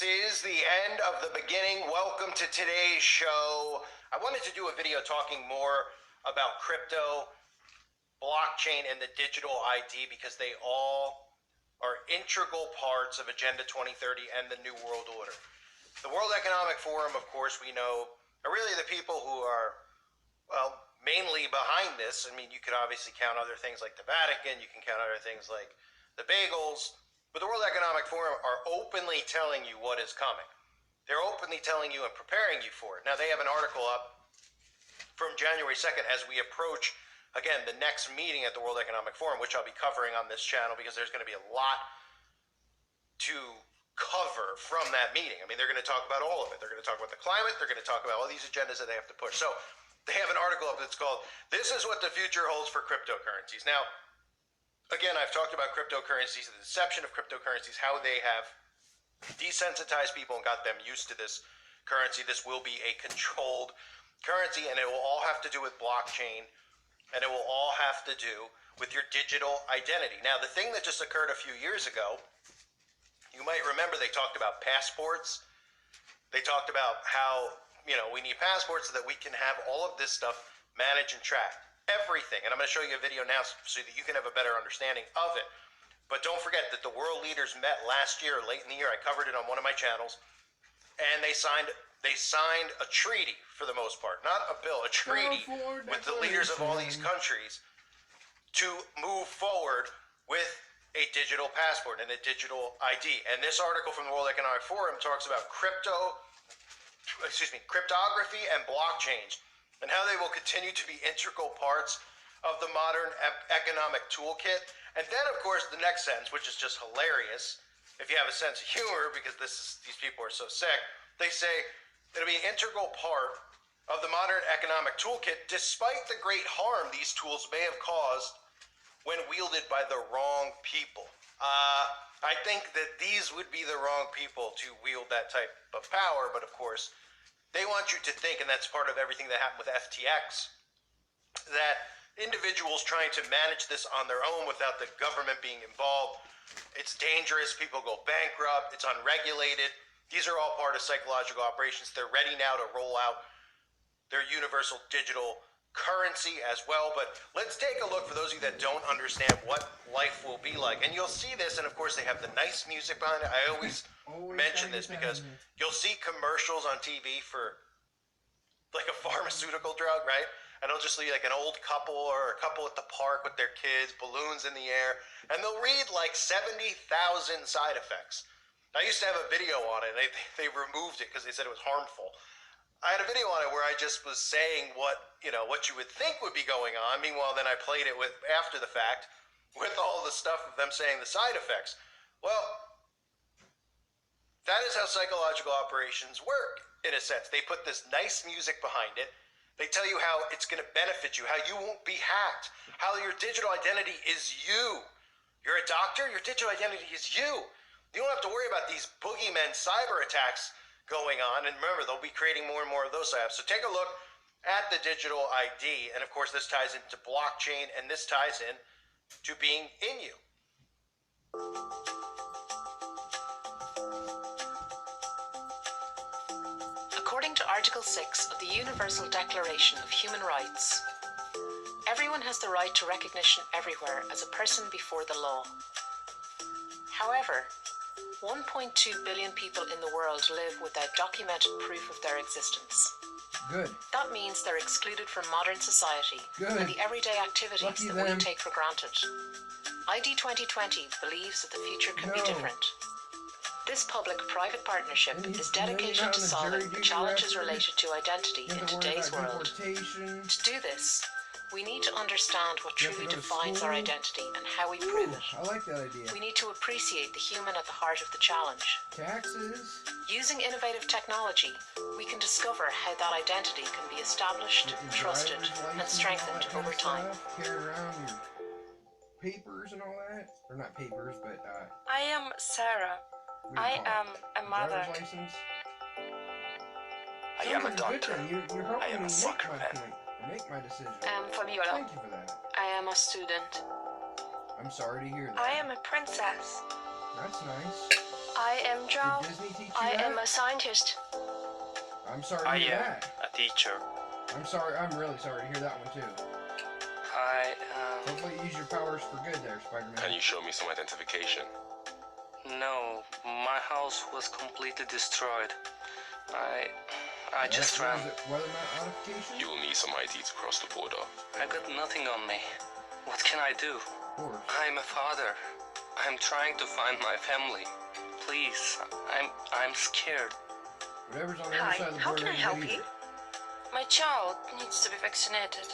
is the end of the beginning. Welcome to today's show. I wanted to do a video talking more about crypto, blockchain, and the digital ID because they all are integral parts of Agenda 2030 and the New World Order. The World Economic Forum, of course, we know, are really the people who are, well, mainly behind this. I mean, you could obviously count other things like the Vatican, you can count other things like the bagels, but the World Economic Forum are openly telling you what is coming. They're openly telling you and preparing you for it. Now, they have an article up from January 2nd as we approach, again, the next meeting at the World Economic Forum, which I'll be covering on this channel because there's going to be a lot to cover from that meeting. I mean, they're going to talk about all of it. They're going to talk about the climate. They're going to talk about all these agendas that they have to push. So they have an article up that's called, "This is what the future holds for cryptocurrencies." Now, again, I've talked about cryptocurrencies, the deception of cryptocurrencies, how they have desensitized people and got them used to this currency. This will be a controlled currency, and it will all have to do with blockchain, and it will all have to do with your digital identity. Now, the thing that just occurred a few years ago, you might remember they talked about passports. They talked about how, we need passports so that we can have all of this stuff managed and tracked. Everything. And I'm going to show you a video now so that you can have a better understanding of it. But don't forget that the world leaders met last year, late in the year. I covered it on one of my channels. And they signed a treaty for the most part. Not a bill, a treaty with the leaders of all these countries to move forward with a digital passport and a digital ID. And this article from the World Economic Forum talks about cryptography and blockchains, and how they will continue to be integral parts of the modern economic toolkit. And then, of course, the next sentence, which is just hilarious, if you have a sense of humor, because these people are so sick, they say it'll be an integral part of the modern economic toolkit, despite the great harm these tools may have caused when wielded by the wrong people. I think that these would be the wrong people to wield that type of power, but of course, they want you to think, and that's part of everything that happened with FTX, that individuals trying to manage this on their own without the government being involved, it's dangerous, people go bankrupt, it's unregulated. These are all part of psychological operations. They're ready now to roll out their universal digital currency as well. But let's take a look for those of you that don't understand what life will be like. And you'll see this, and of course they have the nice music behind it. I always mention this because you'll see commercials on TV for like a pharmaceutical drug, right? And it'll just be like an old couple or a couple at the park with their kids, balloons in the air, and they'll read like 70,000 side effects. I used to have a video on it, and they removed it because they said it was harmful. I had a video on it where I just was saying what you would think would be going on. Meanwhile, then I played it with after the fact with all the stuff of them saying the side effects. Well, that is how psychological operations work, in a sense. They put this nice music behind it. They tell you how it's going to benefit you, how you won't be hacked, how your digital identity is you. You're a doctor, your digital identity is you. You don't have to worry about these boogeymen cyber attacks going on. And remember, they'll be creating more and more of those apps. So take a look at the digital ID. And of course, this ties into blockchain, and this ties in to being in you. According to Article 6 of the Universal Declaration of Human Rights, everyone has the right to recognition everywhere as a person before the law. However, 1.2 billion people in the world live without documented proof of their existence. Good. That means they're excluded from modern society and the everyday activities that we take for granted. ID 2020 believes that the future can be different. This public-private partnership is dedicated to solving the challenges related to identity in today's world. To do this, we need to understand what truly defines our identity and how we prove it. I like that idea. We need to appreciate the human at the heart of the challenge. Taxes. Using innovative technology, we can discover how that identity can be established, trusted, and strengthened over time. Carry around your papers and all that. Or not papers, but I am Sarah. I am a mother. License. I am a doctor. You're I am a soccer fan. Make my decision. I am Fabiola. Thank you for that. I am a student. I'm sorry to hear that. I am a princess. That's nice. I am Zhao. Did Disney teach you I that? am a scientist. I'm sorry to I hear am that. a teacher. I'm sorry. I'm really sorry to hear that one too. I Hopefully you use your powers for good there, Spider-Man. Can you show me some identification? no, my house was completely destroyed. I just ran. Is it weather modification? You will need some ID to cross the border. I got nothing on me. What can I do? Of course. I'm a father. I'm trying to find my family. Please, I'm scared. Whatever's on the Hi, other side of the how border can I ain't help good you? either. My child needs to be vaccinated.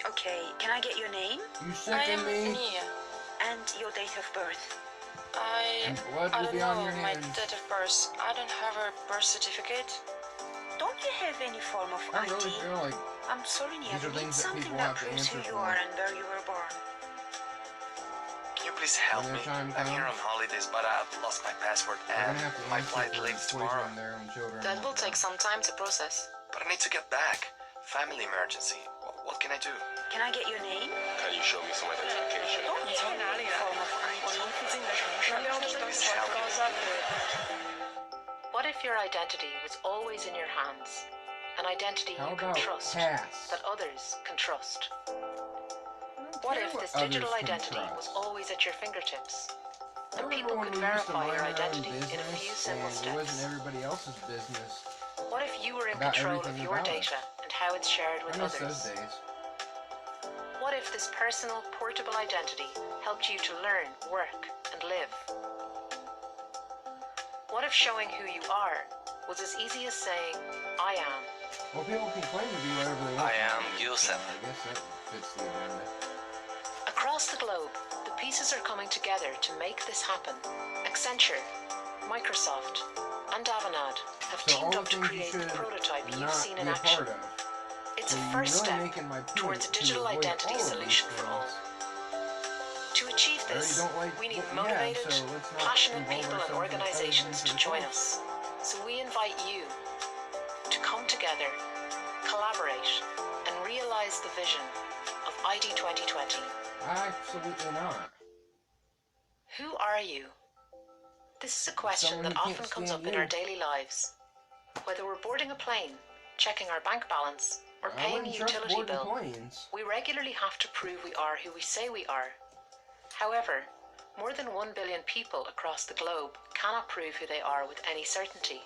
Okay, can I get your name You I sicken am me, Nia. and your date of birth? and blood I will don't be on know your my hands. date of birth. I don't have a birth certificate. Don't you have any form of I ID? really feel like I'm sorry, Nia, these are we need things that something people that have to proves who answer you for. are and where you were born. Can you please help When me? their time I'm here on comes, holidays, but I've lost my passport they're and gonna have to my answer flight for leaves tomorrow. poisoning their own children. That will take some time to process. But I need to get back. Family emergency. What can I do? Can I get your name? Can you show me some identification? Don't you have any form of ID? Please help me. What if your identity was always in your hands? An identity How you can about trust, pass? that others can trust. I don't What care if what this others digital can identity trust. was always at your fingertips? And Remember people when could we used to verify mind your our own identity in a business few simple and it wasn't steps. everybody else's business? What if you were in about control of everything your about us? data and how it's shared with I miss those others? days. What if this personal, portable identity helped you to learn, work, and live? What if showing who you are was as easy as saying, I am? Well, people can claim to be whatever they want. I am Yusef. I guess that fits the agenda. Across the globe, the pieces are coming together to make this happen. Accenture, Microsoft, and Avanade have So all teamed the up to things you create the should prototype you've not seen be in a action. part of. It's So a you're first really step making my point towards a to digital avoid identity all of these solution for all. things. To achieve I already this, don't like we need what we have, motivated, so let's not passionate involve people and ourselves in other organizations things to that are join false. us. So we invite you to come together, collaborate, and realize the vision of ID 2020. Absolutely not. Who are you? This is a question Someone that who often can't comes stand up in you. our daily lives. Whether we're boarding a plane, checking our bank balance, or I paying a wouldn't trust utility boarding bill, planes. we regularly have to prove we are who we say we are. However, more than 1 billion people across the globe cannot prove who they are with any certainty.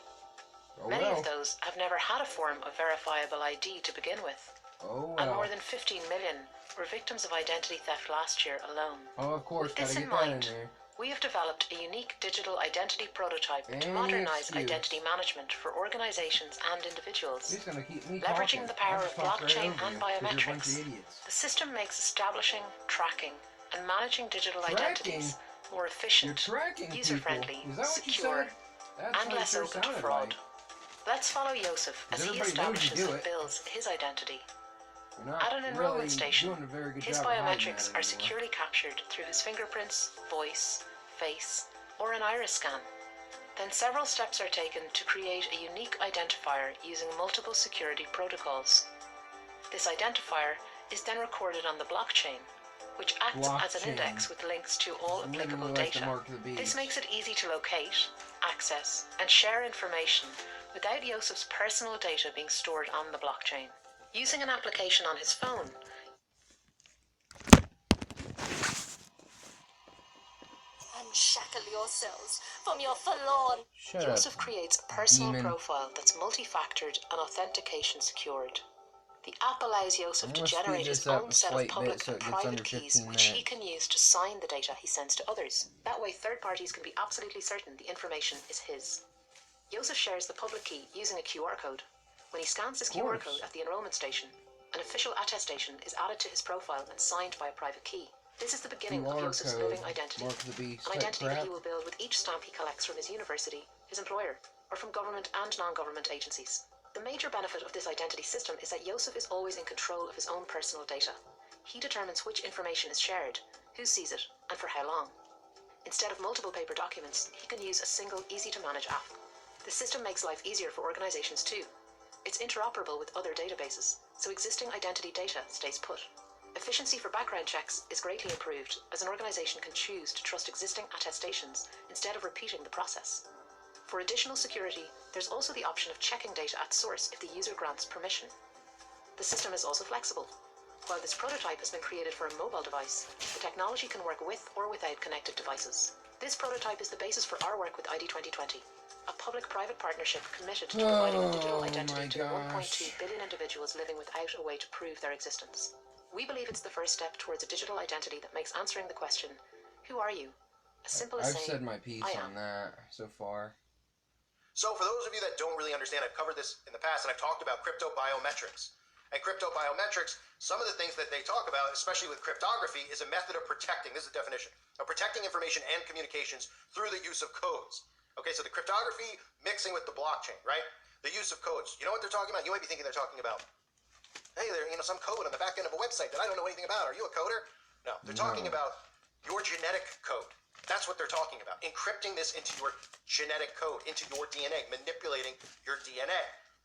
Oh Many well. of those have never had a form of verifiable ID to begin with, Oh and well. more than 15 million were victims of identity theft last year alone. Oh, of course, With this gotta in get that in mind, there. we have developed a unique digital identity prototype to Any modernize excuse. identity management for organizations and individuals. He's gonna keep me Leveraging talking. the power I'll of just talk right blockchain over and you, 'cause you're a bunch biometrics, of idiots. the system makes establishing, tracking, and managing digital Tracking? identities more You're efficient, tracking user-friendly, people. Is that what you secure, said? That's and what it less sure open to sounded fraud. like. Let's follow Yosef as he Everybody knows you establishes do and it. builds his identity. You're not At an really enrollment station, doing a very good his job of hiding biometrics that are anymore. securely captured through his fingerprints, voice, face, or an iris scan. Then several steps are taken to create a unique identifier using multiple security protocols. This identifier is then recorded on the blockchain, which acts as an index with links to all It's applicable literally like the data. mark of the beast. This makes it easy to locate, access, and share information without Yosef's personal data being stored on the blockchain. Using an application on his phone, Unshackle yourselves from your forlorn. Shut Yosef up. creates a personal demon. profile that's multi-factored and authentication secured. The app allows Yosef I'm to gonna speed generate his this up own a set of slight public bit so and it gets under private keys, 15 which he minutes. can use to sign the data he sends to others. That way, third parties can be absolutely certain the information is his. Yosef shares the public key using a QR code. When he scans his QR code at the enrollment station, an official attestation is added to his profile and signed by a private key. This is the beginning of QR Yosef's code, living identity. mark of the beast An type identity that crap. he will build with each stamp he collects from his university, his employer, or from government and non-government agencies. The major benefit of this identity system is that Yosef is always in control of his own personal data. He determines which information is shared, who sees it, and for how long. Instead of multiple paper documents, he can use a single, easy-to-manage app. The system makes life easier for organizations too. It's interoperable with other databases, so existing identity data stays put. Efficiency for background checks is greatly improved, as an organization can choose to trust existing attestations instead of repeating the process. For additional security, there's also the option of checking data at source if the user grants permission. The system is also flexible. While this prototype has been created for a mobile device, the technology can work with or without connected devices. This prototype is the basis for our work with ID 2020, a public-private partnership committed to providing a digital identity to 1.2 billion individuals living without a way to prove their existence. We believe it's the first step towards a digital identity that makes answering the question, who are you? As simple as I've saying, said my piece on that so far. So for those of you that don't really understand, I've covered this in the past, and I've talked about crypto biometrics. And crypto biometrics, some of the things that they talk about, especially with cryptography, is a method of protecting, this is the definition, of protecting information and communications through the use of codes. Okay, so the cryptography mixing with the blockchain, right? The use of codes. You know what they're talking about? You might be thinking they're talking about, hey, there's some code on the back end of a website that I don't know anything about. Are you a coder? No, they're talking about your genetic code. That's what they're talking about. Encrypting this into your genetic code, into your DNA, manipulating your DNA.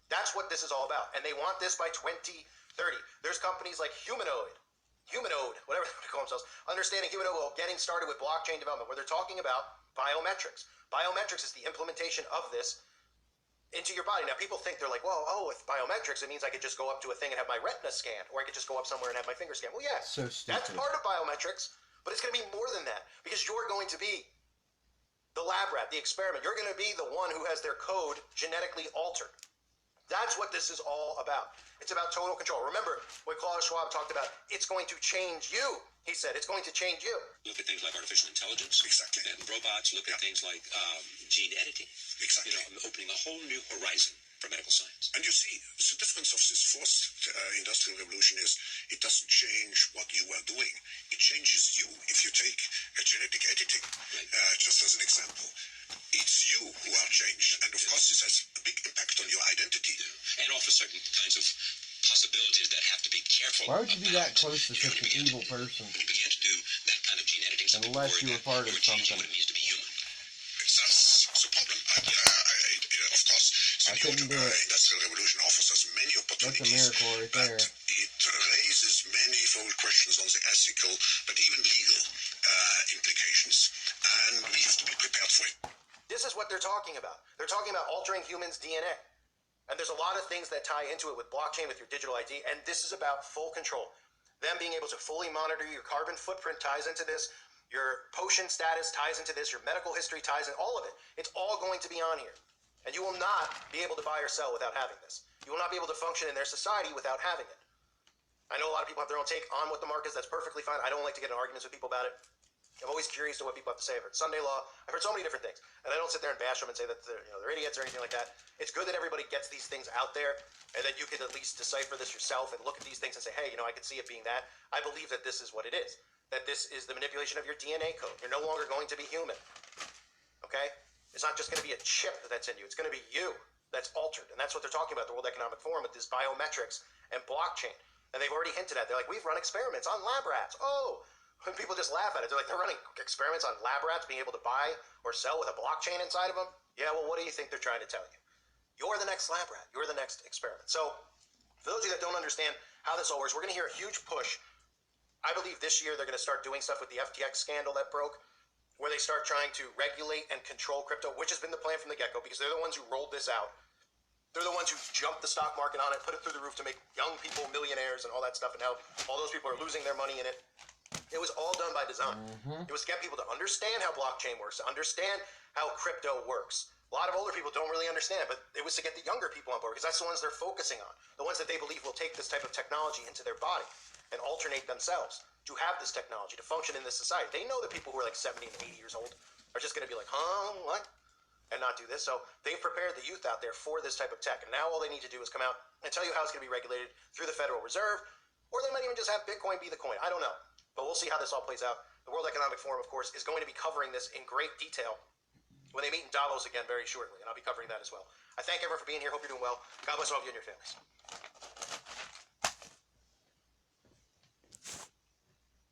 That's what this is all about. And they want this by 2030. There's companies like Humanoid, whatever they call themselves, Understanding Humanoid, well, getting started with blockchain development, where they're talking about biometrics. Biometrics is the implementation of this into your body. Now, people think they're like, well, with biometrics, it means I could just go up to a thing and have my retina scanned, or I could just go up somewhere and have my finger scanned. Well, yeah, so stupid. That's part of biometrics, but it's going to be more than that, because you're going to be the lab rat, the experiment. You're going to be the one who has their code genetically altered. That's what this is all about. It's about total control. Remember what Klaus Schwab talked about? It's going to change you. He said it's going to change you. Look at things like artificial intelligence. Exactly. And robots. Look at things like gene editing. Exactly. Opening a whole new horizon for medical science. And you see, the difference of this fourth industrial revolution is it doesn't change what you are doing. It changes you. If you take a genetic editing, just as an example, it's you who are changed. And of course, this has a big impact on your identity. Yeah. And offers certain kinds of possibilities that have to be careful. Why would you be that close to such an evil person? When you begin to do that kind of gene editing, unless you were part of something. What it means to be human. That's the problem. Of course, I couldn't do it. Industrial revolution offers us many opportunities. That's a miracle right there. But it raises manifold questions on the ethical, but even legal implications, and we have to be prepared for it. This is what they're talking about. They're talking about altering humans' DNA. And there's a lot of things that tie into it with blockchain, with your digital ID, and this is about full control. Them being able to fully monitor your carbon footprint ties into this, your potion status ties into this, your medical history ties in, all of it. It's all going to be on here. And you will not be able to buy or sell without having this. You will not be able to function in their society without having it. I know a lot of people have their own take on what the mark is. That's perfectly fine. I don't like to get in arguments with people about it. I'm always curious to what people have to say. I've heard Sunday law. I've heard so many different things. And I don't sit there and bash them and say that they're idiots or anything like that. It's good that everybody gets these things out there, and that you can at least decipher this yourself and look at these things and say, hey, I can see it being that. I believe that this is what it is. That this is the manipulation of your DNA code. You're no longer going to be human. Okay? It's not just going to be a chip that's in you. It's going to be you that's altered. And that's what they're talking about, the World Economic Forum, with this biometrics and blockchain. And they've already hinted at, they're like, we've run experiments on lab rats. Oh, when people just laugh at it, they're like, they're running experiments on lab rats being able to buy or sell with a blockchain inside of them? Yeah, well, what do you think they're trying to tell you? You're the next lab rat. You're the next experiment. So, for those of you that don't understand how this all works, we're going to hear a huge push. I believe this year they're going to start doing stuff with the FTX scandal that broke, where they start trying to regulate and control crypto, which has been the plan from the get-go, because they're the ones who rolled this out. They're the ones who jumped the stock market on it, put it through the roof to make young people millionaires and all that stuff, and now all those people are losing their money in it. It was all done by design. It was to get people to understand how blockchain works, to understand how crypto works. A lot of older people don't really understand, but it was to get the younger people on board, because that's the ones they're focusing on, the ones that they believe will take this type of technology into their body and alternate themselves to have this technology, to function in this society. They know that people who are like 70 and 80 years old are just going to be like, what? And not do this. So they've prepared the youth out there for this type of tech. And now all they need to do is come out and tell you how it's going to be regulated through the Federal Reserve, or they might even just have Bitcoin be the coin. I don't know. But we'll see how this all plays out. The World Economic Forum, of course, is going to be covering this in great detail when they meet in Davos again very shortly. And I'll be covering that as well. I thank everyone for being here. Hope you're doing well. God bless all of you and your families.